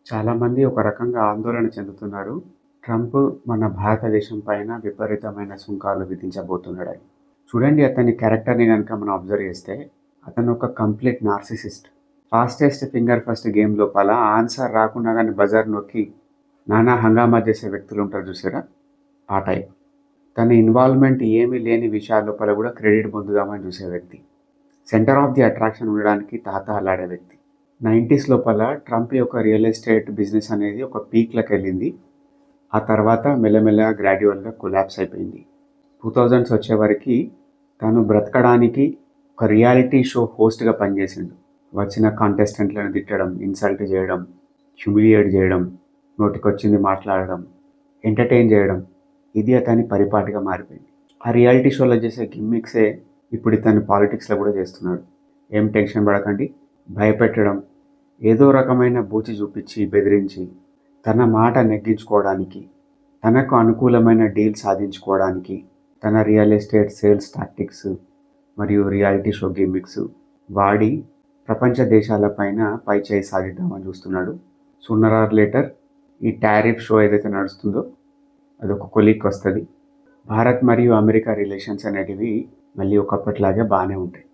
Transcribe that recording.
చాలామంది ఒక రకంగా ఆందోళన చెందుతున్నారు. ట్రంప్ మన భారతదేశం పైన విపరీతమైన సుంకాలు విధించబోతున్నాడని. చూడండి అతని క్యారెక్టర్‌ని గనుక మనం అబ్జర్వ్ చేస్తే, అతను ఒక complete narcissist. Fastest finger first game లోపల ఆన్సర్ రాకున్నా గాని బజర్ నొక్కి నానా హంగామా చేసే వ్యక్తులుంటారు చూసారా? ఆ టైప్. తన ఇన్వాల్వ్‌మెంట్ ఏమీ లేని విషయాల లోపల కూడా క్రెడిట్ పొందుదామని చూసే వ్యక్తి. సెంటర్ ఆఫ్ ది అట్రాక్షన్ ఉండడానికి తహతహలాడే వ్యక్తి. 90s లోపల ట్రంప్ యొక్క రియల్ ఎస్టేట్ బిజినెస్ అనేది ఒక పీక్‌లకెళ్ళింది. ఆ తర్వాత మెల్లమెల్లగా గ్రాడ్యువల్‌గా కొలాప్స్ అయిపోయింది. 2000s వచ్చేవరకి తను బ్రతకడానికి ఒక రియాలిటీ షో హోస్ట్‌గా పనిచేసిండు. వచ్చిన కాంటెస్టెంట్‌లను తిట్టడం, ఇన్సల్ట్ చేయడం, హ్యూమిలియేట్ చేయడం, నోటికొచ్చింది మాట్లాడడం, ఎంటర్‌టైన్ చేయడం. ఇది అతని పరిపాటిగా మారిపోయింది. ఆ రియాలిటీ షోలో చేసే గిమ్మిక్సే ఇప్పుడు ఇతను పాలిటిక్స్‌లో కూడా చేస్తున్నాడు. ఏం టెన్షన్ పడకండి, భయపెట్టడం, ఏదో రకమైన బూచి చూపించి, బెదిరించి, తన మాట నెగ్గించుకోవడానికి, తనకు అనుకూలమైన డీల్ సాధించుకోవడానికి, తన రియల్ ఎస్టేట్ సేల్స్ టాక్టిక్స్ మరియు రియాలిటీ షో గిమ్మిక్స్ వాడి ప్రపంచ దేశాలపైన పైచేయి సాధిద్దామని చూస్తున్నాడు. సూనర్ ఆర్ లేటర్ ఈ టారిఫ్ షో ఏదైతే నడుస్తుందో అదొక కొలిక్కి వస్తుంది. భారత్ మరియు అమెరికా రిలేషన్స్ అనేటివి మళ్ళీ ఒకప్పటిలాగే బాగానే ఉంటాయి.